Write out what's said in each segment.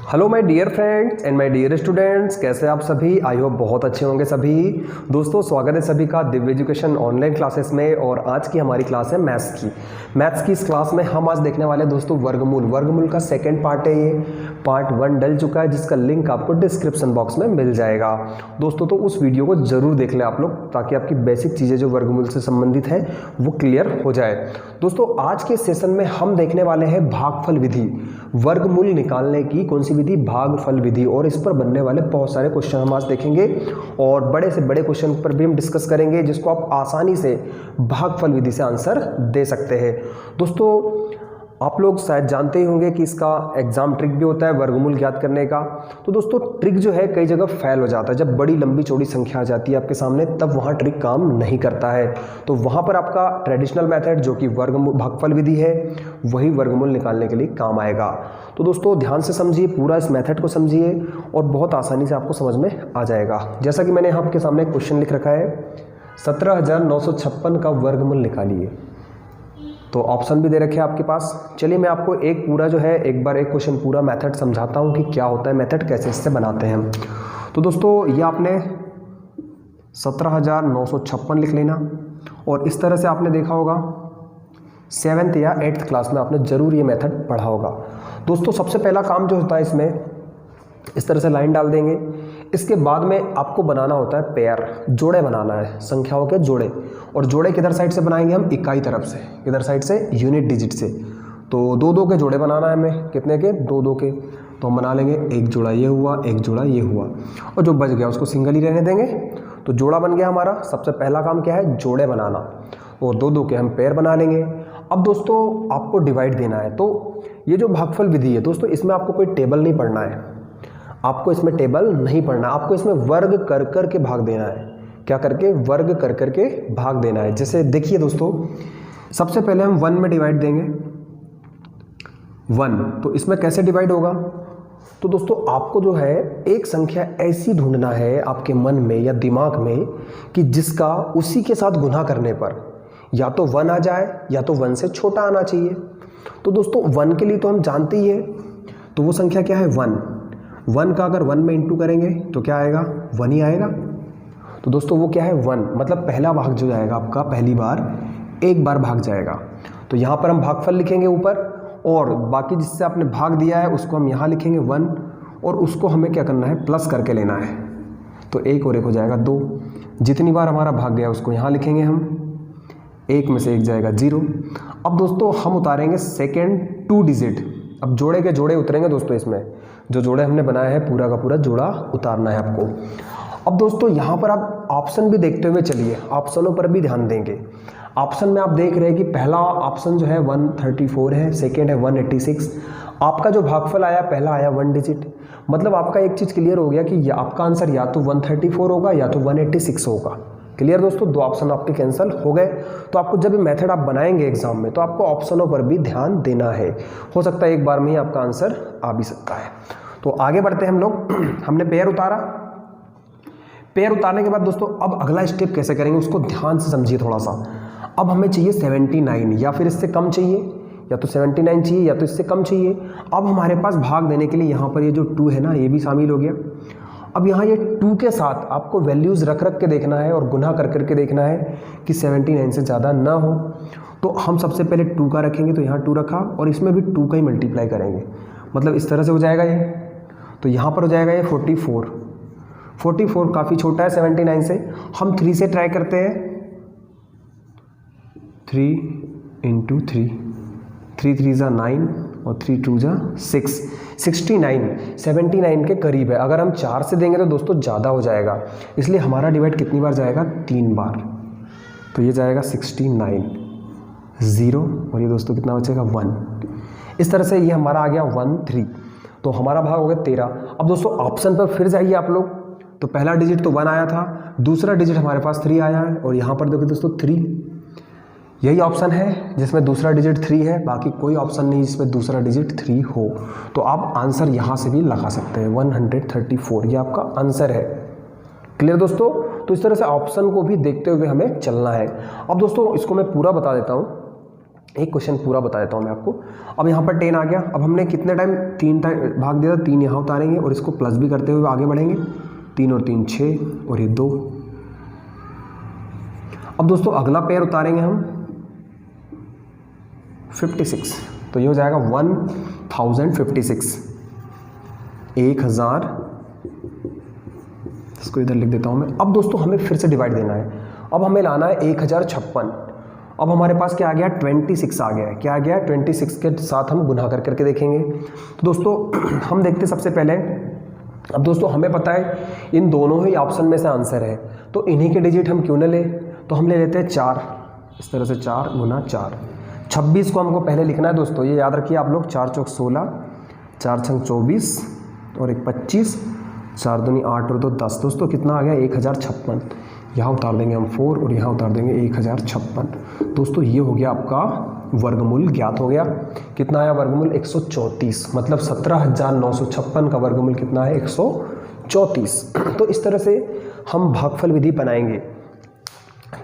Hello my dear friends and my dear students, कैसे आप सभी। आई होप बहुत अच्छे होंगे सभी। दोस्तों स्वागत है सभी का दिव्य एजुकेशन ऑनलाइन क्लासेस में। और आज की हमारी क्लास है मैथ्स की इस क्लास में हम आज देखने वाले हैं दोस्तों वर्गमूल का सेकंड पार्ट है। ये पार्ट 1 डल चुका है जिसका लिंक आपको डिस्क्रिप्शन बॉक्स में मिल जाएगा दोस्तों। तो उस वीडियो को जरूर देख लें आप लोग, ताकि आपकी बेसिक चीज़ें जो वर्गमूल से संबंधित है वो क्लियर हो जाए। दोस्तों आज के सेशन में हम देखने वाले हैं भागफल विधि, वर्गमूल निकालने की कौन सी विधि, भागफल विधि। और इस पर बनने वाले बहुत सारे क्वेश्चन हम आज देखेंगे और बड़े से बड़े क्वेश्चन पर भी हम डिस्कस करेंगे, जिसको आप आसानी से भागफल विधि से आंसर दे सकते हैं। दोस्तों आप लोग शायद जानते ही होंगे कि इसका एग्जाम ट्रिक भी होता है वर्गमूल ज्ञात करने का। तो दोस्तों ट्रिक जो है कई जगह फेल हो जाता है, जब बड़ी लंबी चौड़ी संख्या आ जाती है आपके सामने तब वहाँ ट्रिक काम नहीं करता है। तो वहाँ पर आपका ट्रेडिशनल मेथड जो कि भागफल विधि है वही वर्गमूल निकालने के लिए काम आएगा। तो दोस्तों ध्यान से समझिए, पूरा इस मेथड को समझिए और बहुत आसानी से आपको समझ में आ जाएगा। जैसा कि मैंने आपके सामने क्वेश्चन लिख रखा है, 17,956 का वर्गमूल निकालिए। तो ऑप्शन भी दे रखे हैं आपके पास। चलिए मैं आपको एक पूरा जो है एक बार एक क्वेश्चन पूरा मेथड समझाता हूँ कि क्या होता है, मेथड कैसे इससे बनाते हैं। तो दोस्तों ये आपने 17,956 लिख लेना और इस तरह से आपने देखा होगा 7th या 8th क्लास में आपने ज़रूर ये मेथड पढ़ा होगा। दोस्तों सबसे पहला काम जो होता है इसमें, इस तरह से लाइन डाल देंगे। इसके बाद में आपको बनाना होता है पेयर, जोड़े बनाना है, संख्याओं के जोड़े। और जोड़े किधर साइड से बनाएंगे हम, इकाई तरफ से, किधर साइड से, यूनिट डिजिट से। तो दो के जोड़े बनाना है हमें, कितने के, दो के। तो हम बना लेंगे एक जोड़ा ये हुआ, एक जोड़ा ये हुआ, और जो बच गया उसको सिंगल ही रहने देंगे। तो जोड़ा बन गया हमारा। सबसे पहला काम क्या है, जोड़े बनाना। और दो के हम पेयर बना लेंगे। अब दोस्तों आपको डिवाइड देना है। तो ये जो भागफल विधि है दोस्तों, इसमें आपको कोई टेबल नहीं पढ़ना है, आपको इसमें टेबल नहीं पढ़ना, आपको इसमें वर्ग कर कर के भाग देना है। क्या करके, वर्ग कर कर के भाग देना है। जैसे देखिए दोस्तों, सबसे पहले हम 1 में डिवाइड देंगे 1। तो इसमें कैसे डिवाइड होगा, तो दोस्तों आपको जो है एक संख्या ऐसी ढूंढना है आपके मन में या दिमाग में कि जिसका उसी के साथ गुना करने पर या तो 1 आ जाए या तो 1 से छोटा आना चाहिए। तो दोस्तों 1 के लिए तो हम जानते ही है, तो वो संख्या क्या है, 1 का अगर 1 में इंटू करेंगे तो क्या आएगा, 1 ही आएगा। तो दोस्तों वो क्या है, 1, मतलब पहला भाग जो जाएगा आपका, पहली बार एक बार भाग जाएगा। तो यहाँ पर हम भागफल लिखेंगे ऊपर, और बाकी जिससे आपने भाग दिया है उसको हम यहाँ लिखेंगे 1, और उसको हमें क्या करना है, प्लस करके लेना है। तो एक और एक हो जाएगा 2। जितनी बार हमारा भाग गया उसको यहाँ लिखेंगे हम, 1 में से 1 जाएगा 0। अब दोस्तों हम उतारेंगे सेकेंड 2 डिजिट। अब जोड़े के जोड़े उतरेंगे दोस्तों, इसमें जो जोड़े हमने बनाए हैं पूरा का पूरा जोड़ा उतारना है आपको। अब दोस्तों यहाँ पर आप ऑप्शन भी देखते हुए चलिए, ऑप्शनों पर भी ध्यान देंगे। ऑप्शन में आप देख रहे हैं कि पहला ऑप्शन जो है 134 है, सेकेंड है 186। आपका जो भागफल आया पहला आया 1 डिजिट, मतलब आपका एक चीज़ क्लियर हो गया कि आपका आंसर या तो 134 होगा या तो 186 होगा। क्लियर दोस्तों, 2 ऑप्शन आपके कैंसिल हो गए। तो आपको जब मेथड आप बनाएंगे एग्जाम में तो आपको ऑप्शनों पर भी ध्यान देना है। हो सकता है एक बार में ही आपका आंसर आ भी सकता है। तो आगे बढ़ते हैं हम लोग। हमने पेयर उतारा, पेयर उतारने के बाद दोस्तों अब अगला स्टेप कैसे करेंगे उसको ध्यान से समझिए थोड़ा सा। अब हमें चाहिए 79, या फिर इससे कम चाहिए, या तो 79 चाहिए या तो इससे कम चाहिए। अब हमारे पास भाग देने के लिए यहाँ पर ये जो 2 है ना, ये भी शामिल हो गया। अब यहाँ ये 2 के साथ आपको वैल्यूज़ रख के देखना है और गुना कर करके देखना है कि 79 से ज़्यादा ना हो। तो हम सबसे पहले 2 का रखेंगे, तो यहाँ 2 रखा और इसमें भी 2 का ही मल्टीप्लाई करेंगे, मतलब इस तरह से हो जाएगा ये। तो यहाँ पर हो जाएगा ये 44 काफ़ी छोटा है 79 से। हम 3 से ट्राई करते हैं, 3 × 3, 3 3 = 9 और 3 2 = 6, 79 के करीब है। अगर हम 4 से देंगे तो दोस्तों ज़्यादा हो जाएगा, इसलिए हमारा डिवाइड कितनी बार जाएगा, 3 बार। तो ये जाएगा 69, 0, और ये दोस्तों कितना बचेगा, 1। इस तरह से ये हमारा आ गया 1 3। तो हमारा भाग हो गया 13। अब दोस्तों ऑप्शन पर फिर जाइए आप लोग। तो पहला डिजिट तो 1 आया था, दूसरा डिजिट हमारे पास 3 आया है, और यहाँ पर देखिए दोस्तों 3, यही ऑप्शन है जिसमें दूसरा डिजिट 3 है, बाकी कोई ऑप्शन नहीं जिसमें दूसरा डिजिट 3 हो। तो आप आंसर यहाँ से भी लगा सकते हैं, 134 ये आपका आंसर है। क्लियर दोस्तों, तो इस तरह से ऑप्शन को भी देखते हुए हमें चलना है। अब दोस्तों इसको मैं पूरा बता देता हूँ। एक क्वेश्चन पूरा बता देता हूँ मैं आपको। अब यहाँ पर 10 आ गया। अब हमने कितने टाइम 3 टाइम भाग दिया था, 3 यहाँ उतारेंगे और इसको प्लस भी करते हुए आगे बढ़ेंगे। 3 और 3 6 और ये 2। अब दोस्तों अगला पेयर उतारेंगे हम 56, तो ये हो जाएगा 1056, 1000। इसको इधर लिख देता हूँ मैं। अब दोस्तों हमें फिर से डिवाइड देना है। अब हमें लाना है 1056। अब हमारे पास क्या आ गया, 26 आ गया है। क्या आ गया, 26 के साथ हम गुना करके देखेंगे। तो दोस्तों हम देखते सबसे पहले, अब दोस्तों हमें पता है इन दोनों ही ऑप्शन में से आंसर है, तो इन्हीं के डिजिट हम क्यों न ले, तो हम ले लेते हैं 4। इस तरह से 4 गुना 4। 26 को हमको पहले लिखना है दोस्तों, ये याद रखिए आप लोग। 4 चौक 16, 4 छंग 24 और 1 25, 4 दूनी 8 और 2 10। दोस्तों कितना आ गया, 1056। यहाँ उतार देंगे हम 4 और यहाँ उतार देंगे 1056। दोस्तों ये हो गया आपका वर्गमूल ज्ञात हो गया। कितना आया वर्गमूल, 134। मतलब 17,956 का वर्गमूल कितना है, 134। तो इस तरह से हम भागफल विधि बनाएंगे।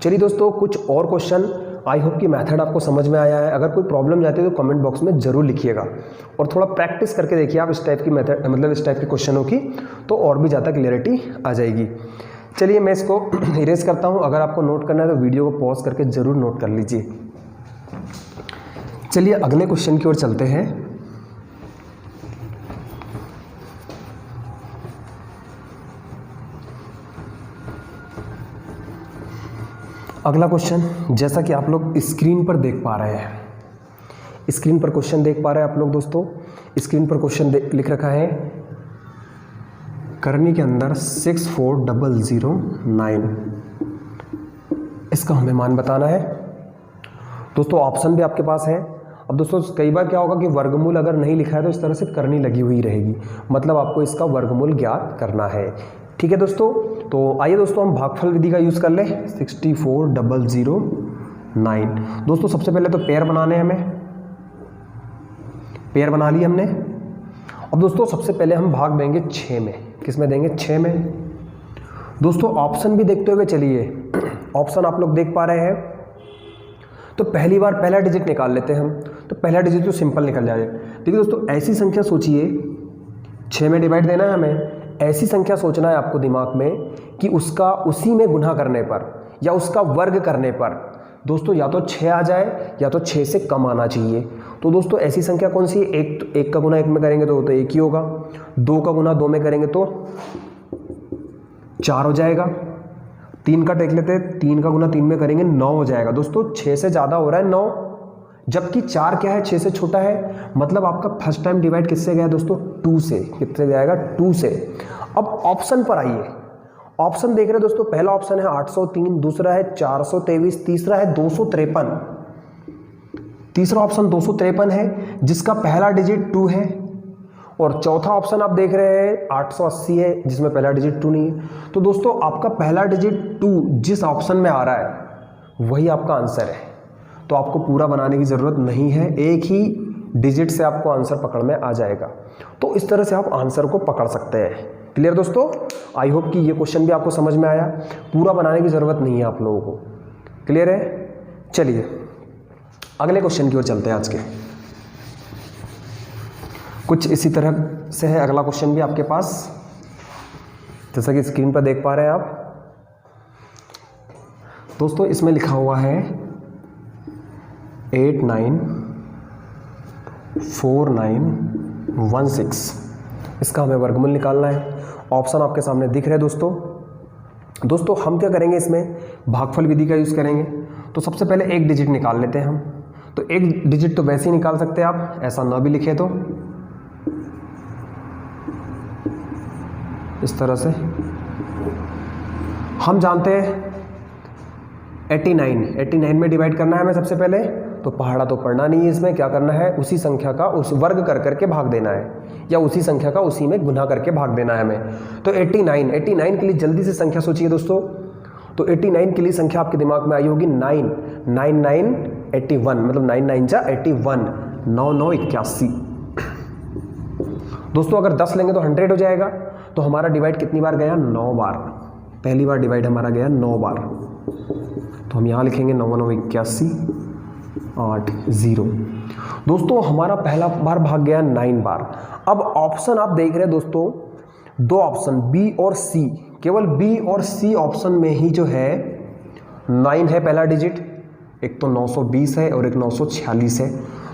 चलिए दोस्तों कुछ और क्वेश्चन, आई होप कि मेथड आपको समझ में आया है। अगर कोई प्रॉब्लम जाती है तो कमेंट बॉक्स में ज़रूर लिखिएगा और थोड़ा प्रैक्टिस करके देखिए आप इस टाइप की मेथड, मतलब इस टाइप के क्वेश्चनों की, तो और भी ज़्यादा क्लियरिटी आ जाएगी। चलिए मैं इसको इरेज करता हूँ। अगर आपको नोट करना है तो वीडियो को पॉज करके ज़रूर नोट कर लीजिए। चलिए अगले क्वेश्चन की ओर चलते हैं। अगला क्वेश्चन, जैसा कि आप लोग स्क्रीन पर देख पा रहे हैं, स्क्रीन पर क्वेश्चन देख पा रहे हैं आप लोग दोस्तों। स्क्रीन पर क्वेश्चन लिख रखा है, करनी के अंदर 64009, इसका हमें मान बताना है। दोस्तों ऑप्शन भी आपके पास है। अब दोस्तों कई बार क्या होगा कि वर्गमूल अगर नहीं लिखा है तो इस तरह से करनी लगी हुई रहेगी, मतलब आपको इसका वर्गमूल ज्ञात करना है। ठीक है दोस्तों, तो आइए दोस्तों हम भागफल विधि का यूज़ कर लें। 64009। दोस्तों सबसे पहले तो पेयर बनाने हैं हमें, पेयर बना लिए हमने। अब दोस्तों सबसे पहले हम भाग देंगे 6 में। किस में देंगे, 6 में। दोस्तों ऑप्शन भी देखते हुए चलिए, ऑप्शन आप लोग देख पा रहे हैं। तो पहली बार पहला डिजिट निकाल लेते हैं हम, तो पहला डिजिट तो सिंपल निकल जाए। देखिए दोस्तों ऐसी संख्या सोचिए, 6 में डिवाइड देना है हमें। ऐसी संख्या सोचना है आपको दिमाग में कि उसका उसी में गुना करने पर या उसका वर्ग करने पर दोस्तों या तो 6 आ जाए या तो 6 से कम आना चाहिए। तो दोस्तों ऐसी संख्या कौन सी है, एक का गुना 1 में करेंगे तो 1 ही होगा। 2 का गुना 2 में करेंगे तो 4 हो जाएगा। 3 का टेक लेते हैं, 3 का गुना 3 में करेंगे 9 हो जाएगा। दोस्तों 6 से ज़्यादा हो रहा है 9, जबकि 4 क्या है, 6 से छोटा है। मतलब आपका फर्स्ट टाइम डिवाइड किससे गया दोस्तों, 2 से। कितने जाएगा, 2 से। अब ऑप्शन पर आइए, ऑप्शन देख रहे हैं दोस्तों। पहला ऑप्शन है 803, दूसरा है 423, तीसरा है 253। तीसरा ऑप्शन 253 है जिसका पहला डिजिट 2 है, और चौथा ऑप्शन आप देख रहे हैं 880 है जिसमें पहला डिजिट 2 नहीं है। तो दोस्तों आपका पहला डिजिट 2 जिस ऑप्शन में आ रहा है वही आपका आंसर है। तो आपको पूरा बनाने की ज़रूरत नहीं है, एक ही डिजिट से आपको आंसर पकड़ में आ जाएगा। तो इस तरह से आप आंसर को पकड़ सकते हैं। क्लियर दोस्तों, आई होप कि ये क्वेश्चन भी आपको समझ में आया। पूरा बनाने की ज़रूरत नहीं है आप लोगों को। क्लियर है, चलिए अगले क्वेश्चन की ओर चलते हैं। आज के कुछ इसी तरह से है अगला क्वेश्चन भी आपके पास, जैसा कि स्क्रीन पर देख पा रहे हैं आप दोस्तों। इसमें लिखा हुआ है 894916, इसका हमें वर्गमूल निकालना है। ऑप्शन आपके सामने दिख रहे हैं दोस्तों हम क्या करेंगे, इसमें भागफल विधि का यूज़ करेंगे। तो सबसे पहले एक डिजिट निकाल लेते हैं हम। तो एक डिजिट तो वैसे ही निकाल सकते हैं आप, ऐसा ना भी लिखे तो इस तरह से। हम जानते हैं 89 में डिवाइड करना है हमें सबसे पहले। तो पहाड़ा तो पढ़ना नहीं है, इसमें क्या करना है, उसी संख्या का उस वर्ग कर करके भाग देना है, या उसी संख्या का उसी में गुना करके भाग देना है हमें। तो 89 के लिए जल्दी से संख्या सोचिए दोस्तों। तो 89 के लिए संख्या आपके दिमाग में आई होगी 9 81, मतलब 9 9 जा 81, 9 9 81। दोस्तों अगर 10 लेंगे तो 100 हो जाएगा। तो हमारा डिवाइड कितनी बार गया, 9 बार। पहली बार डिवाइड हमारा गया 9 बार। तो हम यहाँ लिखेंगे 9 9 81, 8 0। दोस्तों हमारा पहला बार भाग गया 9 बार। अब ऑप्शन आप देख रहे हैं दोस्तों, दो ऑप्शन बी और सी, केवल बी और सी ऑप्शन में ही जो है 9 है पहला डिजिट, एक तो 920 है और एक 946 है।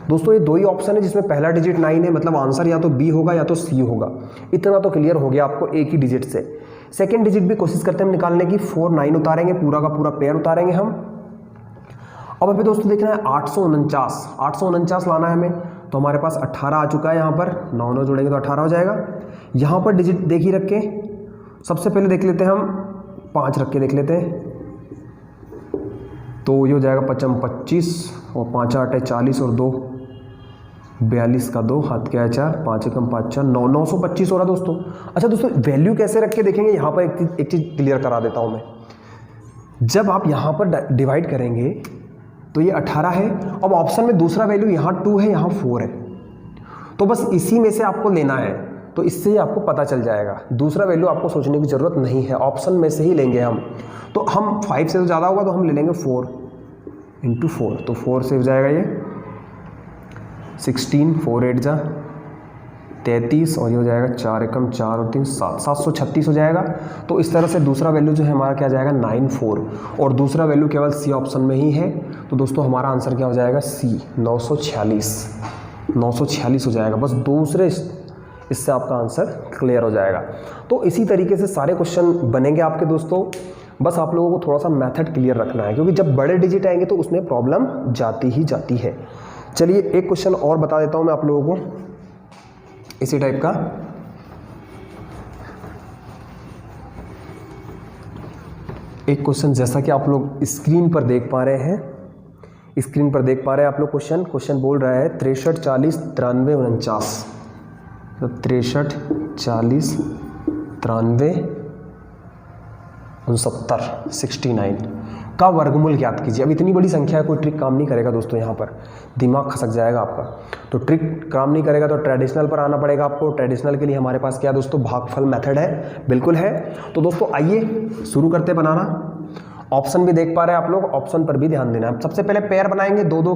दोस्तों ये दो ही ऑप्शन है जिसमें पहला डिजिट 9 है, मतलब आंसर या तो बी होगा या तो सी होगा। इतना तो क्लियर हो गया आपको एक ही डिजिट से। सेकंड डिजिट भी कोशिश करते हैं हम निकालने की, 4 9 उतारेंगे, पूरा का पूरा पेयर उतारेंगे हम। अब अभी दोस्तों देखना है 849 लाना है हमें, तो हमारे पास 18 आ चुका है यहाँ पर, 9 9 जोड़ेंगे तो 18 हो जाएगा। यहाँ पर डिजिट देख ही रख के सबसे पहले देख लेते हैं हम, 5 रख के देख लेते हैं, तो ये हो जाएगा 5 25 और 5 8 है 40 और 2 42 का 2 हाथ क्या है 4, 5 एकम 5 4 9 925 हो रहा दोस्तों। अच्छा दोस्तों वैल्यू कैसे रख के देखेंगे, यहाँ पर एक चीज़ क्लियर करा देता हूँ मैं। जब आप यहाँ पर डिवाइड करेंगे तो ये 18 है, अब ऑप्शन में दूसरा वैल्यू यहाँ 2 है, यहाँ 4 है, तो बस इसी में से आपको लेना है, तो इससे ही आपको पता चल जाएगा। दूसरा वैल्यू आपको सोचने की ज़रूरत नहीं है, ऑप्शन में से ही लेंगे हम। तो हम 5 से तो ज़्यादा होगा तो हम ले लेंगे 4 × 4, तो 4 से हो जाएगा ये 16, 4 8 जा 33 और ये हो जाएगा 4 एकम 4 और 3 7, 736 हो जाएगा। तो इस तरह से दूसरा वैल्यू जो है हमारा क्या जाएगा 94, और दूसरा वैल्यू केवल सी ऑप्शन में ही है, तो दोस्तों हमारा आंसर क्या हो जाएगा सी 946 हो जाएगा। बस दूसरे इससे आपका आंसर क्लियर हो जाएगा। तो इसी तरीके से सारे क्वेश्चन बनेंगे आपके दोस्तों, बस आप लोगों को थोड़ा सा मेथड क्लियर रखना है, क्योंकि जब बड़े डिजिट आएंगे तो उसमें प्रॉब्लम जाती ही जाती है। चलिए एक क्वेश्चन और बता देता हूं मैं आप लोगों को इसी टाइप का। एक क्वेश्चन जैसा कि आप लोग स्क्रीन पर देख पा रहे हैं, आप लोग क्वेश्चन बोल रहा है 63 40 93 49, तो 63 40 93 69 का वर्गमूल ज्ञात कीजिए। अब इतनी बड़ी संख्या है, कोई ट्रिक काम नहीं करेगा दोस्तों, यहाँ पर दिमाग खसक जाएगा आपका। तो ट्रिक काम नहीं करेगा तो ट्रेडिशनल पर आना पड़ेगा आपको। ट्रेडिशनल के लिए हमारे पास क्या दोस्तों भागफल मेथड है, बिल्कुल है। तो दोस्तों आइए शुरू करते बनाना। ऑप्शन भी देख पा रहे हैं आप लोग, ऑप्शन पर भी ध्यान देना है। सबसे पहले पेयर बनाएंगे, दो दो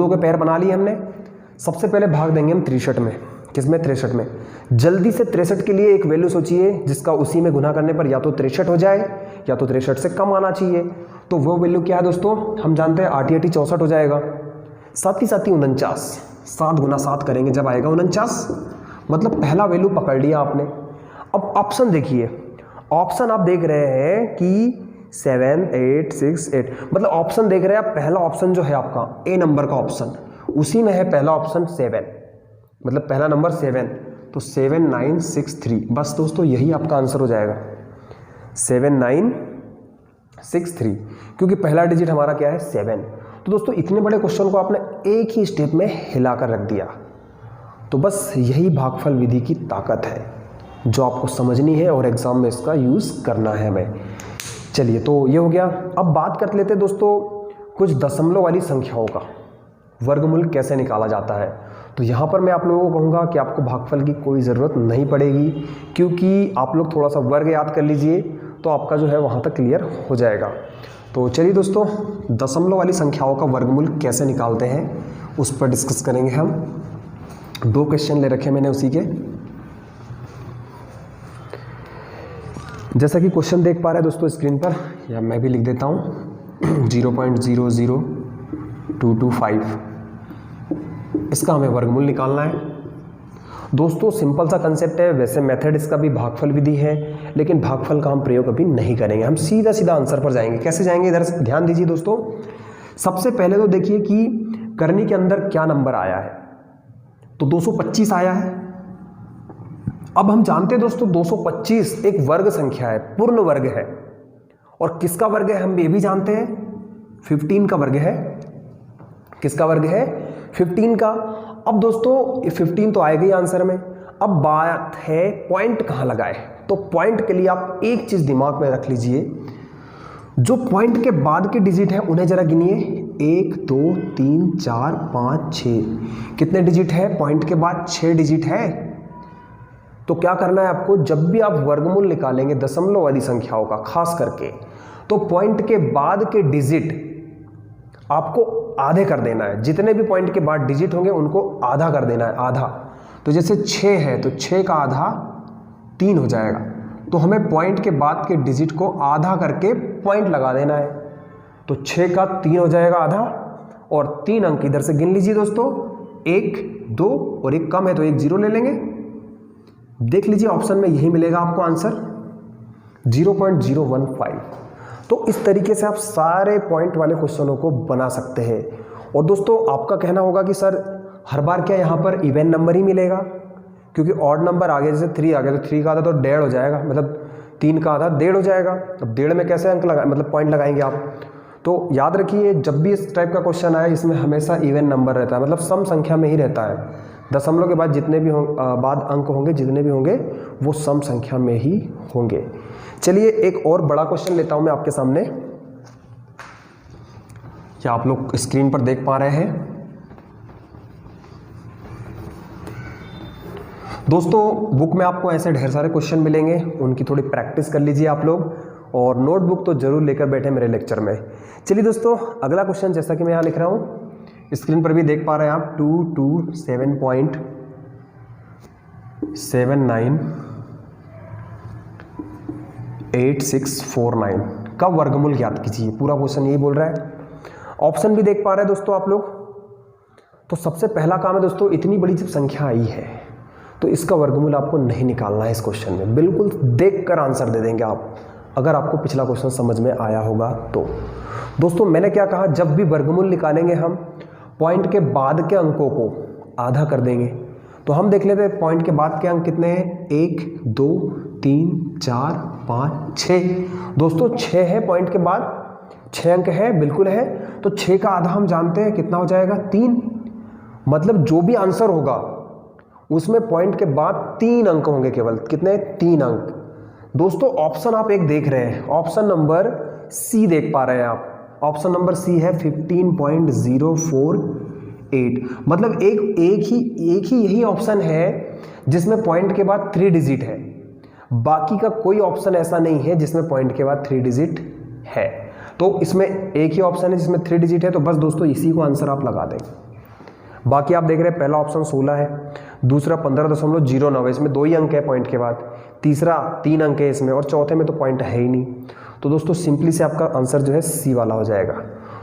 के पेयर बना लिए हमने। सबसे पहले भाग देंगे हम 63 में। किसमें? 63 में। जल्दी से 63 के लिए एक वैल्यू सोचिए जिसका उसी में गुना करने पर या तो 63 हो जाए या तो 63 से कम आना चाहिए। तो वो वैल्यू क्या है दोस्तों, हम जानते हैं 8 8 64 हो जाएगा। साथ ही 49, 7 गुना 7 करेंगे जब आएगा 49, मतलब पहला वैल्यू पकड़ लिया आपने। अब ऑप्शन देखिए, ऑप्शन आप देख रहे हैं कि 7 8 6 8, मतलब ऑप्शन देख रहे हैं आप, पहला ऑप्शन जो है आपका ए नंबर का ऑप्शन, उसी में है पहला ऑप्शन 7, मतलब पहला नंबर 7, तो 7 9 6 3। बस दोस्तों यही आपका आंसर हो जाएगा 7 9 6 3, क्योंकि पहला डिजिट हमारा क्या है 7। तो दोस्तों इतने बड़े क्वेश्चन को आपने एक ही स्टेप में हिलाकर रख दिया। तो बस यही भागफल विधि की ताकत है जो आपको समझनी है और एग्जाम में इसका यूज़ करना है हमें। चलिए तो ये हो गया। अब बात कर लेते हैं दोस्तों कुछ दशमलव वाली संख्याओं का वर्गमूल कैसे निकाला जाता है। तो यहाँ पर मैं आप लोगों को कहूँगा कि आपको भागफल की कोई ज़रूरत नहीं पड़ेगी, क्योंकि आप लोग थोड़ा सा वर्ग याद कर लीजिए तो आपका जो है वहाँ तक क्लियर हो जाएगा। तो चलिए दोस्तों दशमलव वाली संख्याओं का वर्गमूल कैसे निकालते हैं उस पर डिस्कस करेंगे हम। 2 क्वेश्चन ले रखे मैंने उसी के। जैसा कि क्वेश्चन देख पा रहे हैं दोस्तों स्क्रीन पर, या मैं भी लिख देता हूँ 0.00225, इसका हमें वर्गमूल निकालना है। दोस्तों सिंपल सा कंसेप्ट है, वैसे मेथड इसका भी भागफल विधि है, लेकिन भागफल का हम प्रयोग अभी नहीं करेंगे, हम सीधा सीधा आंसर पर जाएंगे। कैसे जाएंगे इधर से ध्यान दीजिए दोस्तों। सबसे पहले तो देखिए कि करनी के अंदर क्या नंबर आया है, तो 225 आया है। अब हम जानते हैं दोस्तों 225 एक वर्ग संख्या है, पूर्ण वर्ग है, और किसका वर्ग है हम ये भी जानते हैं, 15 का वर्ग है। किसका वर्ग है? 15 का। अब दोस्तों 15 तो आएगा ही आंसर में। अब बात है पॉइंट कहाँ लगाए, तो पॉइंट के लिए आप एक चीज दिमाग में रख लीजिए, जो पॉइंट के बाद के डिजिट है उन्हें जरा गिनिए, 1 2 3 4 5 6, कितने डिजिट है पॉइंट के बाद? 6 डिजिट है। तो क्या करना है आपको, जब भी आप वर्गमूल निकालेंगे दशमलव वाली संख्याओं का खास करके, तो पॉइंट के बाद के डिजिट आपको आधे कर देना है, जितने भी पॉइंट के बाद डिजिट होंगे उनको आधा कर देना है, आधा। तो जैसे 6 है तो 6 का आधा 3 हो जाएगा, तो हमें पॉइंट के बाद के डिजिट को आधा करके पॉइंट लगा देना है। तो 6 का 3 हो जाएगा आधा, और 3 अंक इधर से गिन लीजिए दोस्तों, 1 2 और 1 कम है तो 1 0 ले लेंगे। देख लीजिए ऑप्शन में यही मिलेगा आपको आंसर 0.015। तो इस तरीके से आप सारे पॉइंट वाले क्वेश्चनों को बना सकते हैं। और दोस्तों आपका कहना होगा कि सर हर बार क्या यहाँ पर इवन नंबर ही मिलेगा, क्योंकि ऑड नंबर आ गया, जैसे 3 आ गया तो 3 का आधा तो 1.5 हो जाएगा, मतलब 3 का आधा 1.5 हो जाएगा। अब 1.5 में कैसे अंक लगा मतलब पॉइंट लगाएंगे आप। तो याद रखिए जब भी इस टाइप का क्वेश्चन आए इसमें हमेशा इवन नंबर रहता है, मतलब सम संख्या में ही रहता है। दशमलव के बाद जितने भी बाद अंक होंगे जितने भी होंगे वो सम संख्या में ही होंगे। चलिए एक और बड़ा क्वेश्चन लेता हूं मैं आपके सामने, क्या आप लोग स्क्रीन पर देख पा रहे हैं दोस्तों। बुक में आपको ऐसे ढेर सारे क्वेश्चन मिलेंगे, उनकी थोड़ी प्रैक्टिस कर लीजिए आप लोग, और नोटबुक तो जरूर लेकर बैठे मेरे लेक्चर में। चलिए दोस्तों अगला क्वेश्चन जैसा कि मैं यहाँ लिख रहा हूँ, स्क्रीन पर भी देख पा रहे हैं आप, 227.8649 का वर्गमूल ज्ञात कीजिए। पूरा क्वेश्चन यही बोल रहा है। ऑप्शन भी देख पा रहे हैं दोस्तों आप लोग। तो सबसे पहला काम है दोस्तों, इतनी बड़ी जब संख्या आई है तो इसका वर्गमूल आपको नहीं निकालना है इस क्वेश्चन में, बिल्कुल देखकर आंसर दे देंगे आप, अगर आपको पिछला क्वेश्चन समझ में आया होगा तो। दोस्तों मैंने क्या कहा, जब भी वर्गमूल निकालेंगे हम पॉइंट के बाद के अंकों को आधा कर देंगे। तो हम देख लेते हैं पॉइंट के बाद के अंक कितने हैं, 1 2 3 4 5 6। दोस्तों 6 है पॉइंट के बाद, 6 अंक है, बिल्कुल है। तो 6 का आधा हम जानते हैं कितना हो जाएगा, 3। मतलब जो भी आंसर होगा उसमें पॉइंट के बाद 3 अंक होंगे, केवल कितने, 3 अंक। दोस्तों ऑप्शन आप एक देख रहे हैं, ऑप्शन नंबर सी देख पा रहे हैं आप। ऑप्शन नंबर सी है 15.048। मतलब एक ही यही ऑप्शन है जिसमें पॉइंट के बाद 3 डिजिट है, बाकी का कोई ऑप्शन ऐसा नहीं है जिसमें पॉइंट के बाद 3 डिजिट है। तो इसमें एक ही ऑप्शन है जिसमें 3 डिजिट है, तो बस दोस्तों इसी को आंसर आप लगा दें। बाकी आप देख रहे हैं पहला ऑप्शन 16 है, दूसरा 15.09 है, इसमें 2 ही अंक है पॉइंट के बाद, तीसरा 3 अंक है इसमें, और चौथे में तो पॉइंट है ही नहीं। तो दोस्तों सिंपली से आपका आंसर जो है सी वाला हो जाएगा।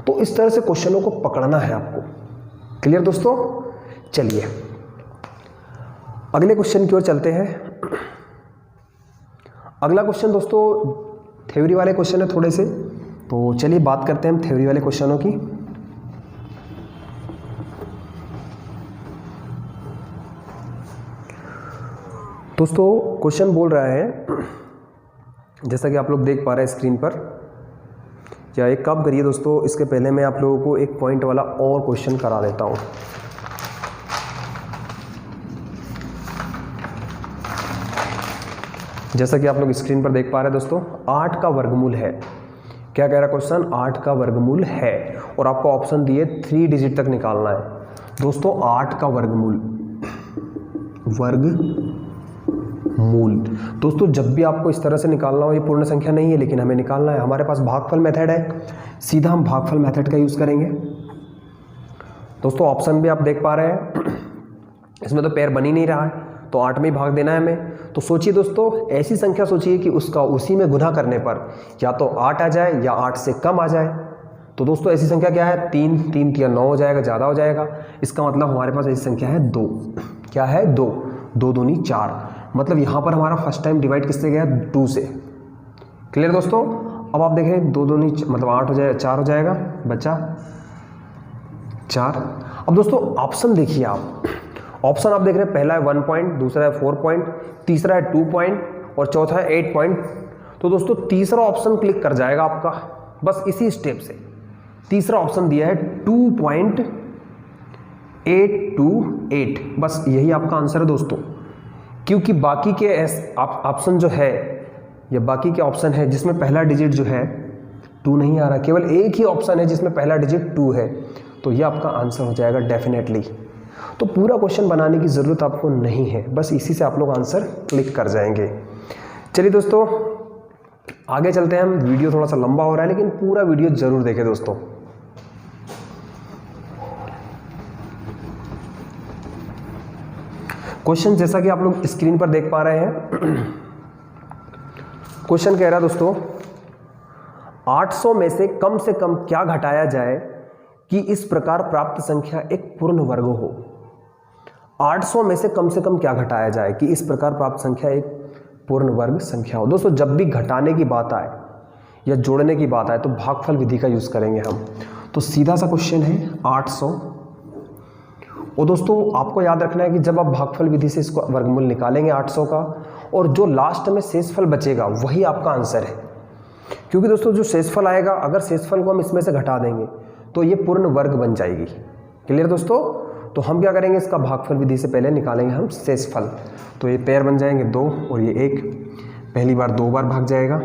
तो इस तरह से क्वेश्चनों को पकड़ना है आपको। क्लियर दोस्तों। चलिए अगले क्वेश्चन की ओर चलते हैं। अगला क्वेश्चन दोस्तों थ्योरी वाले क्वेश्चन है थोड़े से, तो चलिए बात करते हैं हम थ्योरी वाले क्वेश्चनों की। दोस्तों क्वेश्चन बोल रहा है, जैसा कि आप लोग देख पा रहे हैं स्क्रीन पर, या एक काम करिए दोस्तों, इसके पहले मैं आप लोगों को एक पॉइंट वाला और क्वेश्चन करा देता हूं। जैसा कि आप लोग स्क्रीन पर देख पा रहे हैं दोस्तों, 8 का वर्गमूल है। क्या कह रहा है क्वेश्चन, 8 का वर्गमूल है, और आपको ऑप्शन दिए 3 डिजिट तक निकालना है। दोस्तों 8 का वर्गमूल दोस्तों जब भी आपको इस तरह से निकालना हो, ये पूर्ण संख्या नहीं है लेकिन हमें निकालना है, हमारे पास भागफल मेथड है, सीधा हम भागफल मेथड का यूज करेंगे। दोस्तों ऑप्शन भी आप देख पा रहे हैं, इसमें तो पेयर बन ही नहीं रहा है, तो 8 में ही भाग देना है हमें। तो सोचिए दोस्तों, ऐसी संख्या सोचिए कि उसका उसी में गुना करने पर या तो 8 आ जाए या 8 से कम आ जाए। तो दोस्तों ऐसी संख्या क्या है, 3 3 या 9 हो जाएगा, ज़्यादा हो जाएगा। इसका मतलब हमारे पास ऐसी संख्या है 2। क्या है, 2 2 दूनी 4। मतलब यहाँ पर हमारा फर्स्ट टाइम डिवाइड किससे गया, 2 से। क्लियर दोस्तों। अब आप देखें 2 दूनी मतलब 8 हो जाएगा, 4 हो जाएगा, बचा 4। अब दोस्तों ऑप्शन देखिए आप, ऑप्शन आप देख रहे हैं, पहला है 1 पॉइंट, दूसरा है 4 पॉइंट, तीसरा है 2 पॉइंट और चौथा है 8 पॉइंट। तो दोस्तों तीसरा ऑप्शन क्लिक कर जाएगा आपका, बस इसी स्टेप से। तीसरा ऑप्शन दिया है 2.828, बस यही आपका आंसर है दोस्तों। क्योंकि बाकी के ऑप्शन जो है, या बाकी के ऑप्शन है जिसमें पहला डिजिट जो है 2 नहीं आ रहा, केवल एक ही ऑप्शन है जिसमें पहला डिजिट 2 है, तो ये आपका आंसर हो जाएगा डेफिनेटली। तो पूरा क्वेश्चन बनाने की ज़रूरत आपको नहीं है, बस इसी से आप लोग आंसर क्लिक कर जाएंगे। चलिए दोस्तों आगे चलते हैं हम। वीडियो थोड़ा सा लंबा हो रहा है लेकिन पूरा वीडियो ज़रूर देखें दोस्तों। क्वेश्चन जैसा कि आप लोग स्क्रीन पर देख पा रहे हैं, क्वेश्चन कह रहा है दोस्तों 800 में से कम क्या घटाया जाए कि इस प्रकार प्राप्त संख्या एक पूर्ण वर्ग हो। 800 में से कम क्या घटाया जाए कि इस प्रकार प्राप्त संख्या एक पूर्ण वर्ग संख्या हो। दोस्तों जब भी घटाने की बात आए या जोड़ने की बात आए तो भागफल विधि का यूज करेंगे हम। तो सीधा सा क्वेश्चन है 800, और दोस्तों आपको याद रखना है कि जब आप भागफल विधि से इसको वर्गमूल निकालेंगे 800 का, और जो लास्ट में शेषफल बचेगा वही आपका आंसर है। क्योंकि दोस्तों जो शेषफल आएगा, अगर शेषफल को हम इसमें से घटा देंगे तो ये पूर्ण वर्ग बन जाएगी। क्लियर दोस्तों? तो हम क्या करेंगे, इसका भागफल विधि से पहले निकालेंगे हम शेषफल। तो ये पेयर बन जाएंगे 2 और ये 1, पहली बार 2 बार भाग जाएगा,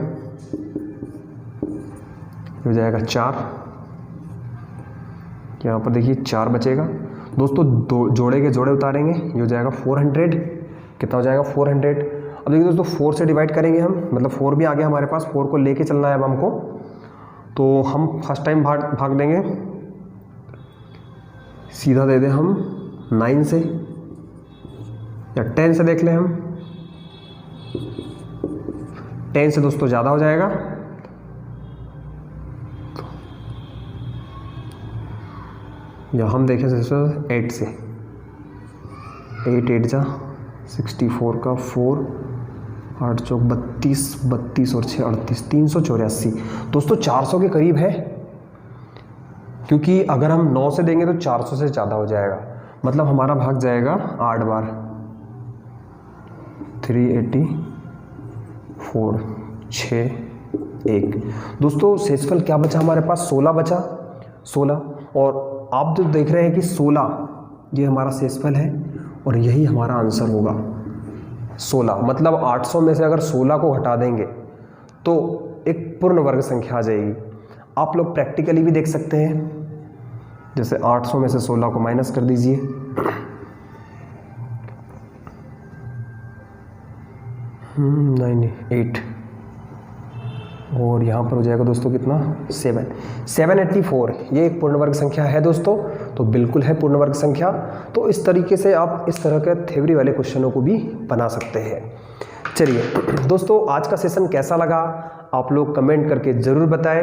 हो जाएगा 4, यहाँ पर देखिए 4 बचेगा। दोस्तों जोड़े के जोड़े उतारेंगे, ये हो जाएगा 400, कितना हो जाएगा 400। अब देखिए दोस्तों 4 से डिवाइड करेंगे हम, मतलब 4 भी आ गया हमारे पास, 4 को लेके चलना है अब हमको। तो हम फर्स्ट टाइम भाग देंगे, सीधा दे दें हम 9 से या 10 से, देख लें हम 10 से दोस्तों ज़्यादा हो जाएगा। या हम देखें जैसे 8 से, 8 8 जा 64 का 4, 8 चौक 32, 32 और 6 38, 384। दोस्तों 400 के करीब है, क्योंकि अगर हम 9 से देंगे तो 400 से ज़्यादा हो जाएगा, मतलब हमारा भाग जाएगा 8 बार, 384, 6 1। दोस्तों शेषफल क्या बचा हमारे पास, 16 बचा, 16। और आप जो देख रहे हैं कि 16 ये हमारा शेषफल है और यही हमारा आंसर होगा 16। मतलब 800 में से अगर 16 को हटा देंगे तो एक पूर्ण वर्ग संख्या आ जाएगी। आप लोग प्रैक्टिकली भी देख सकते हैं, जैसे 800 में से 16 को माइनस कर दीजिए, नहीं 8, और यहाँ पर हो जाएगा दोस्तों कितना 784। ये एक पूर्ण वर्ग संख्या है दोस्तों, तो बिल्कुल है पूर्ण वर्ग संख्या। तो इस तरीके से आप इस तरह के थ्योरी वाले क्वेश्चनों को भी बना सकते हैं। चलिए दोस्तों, आज का सेशन कैसा लगा आप लोग कमेंट करके ज़रूर बताएं।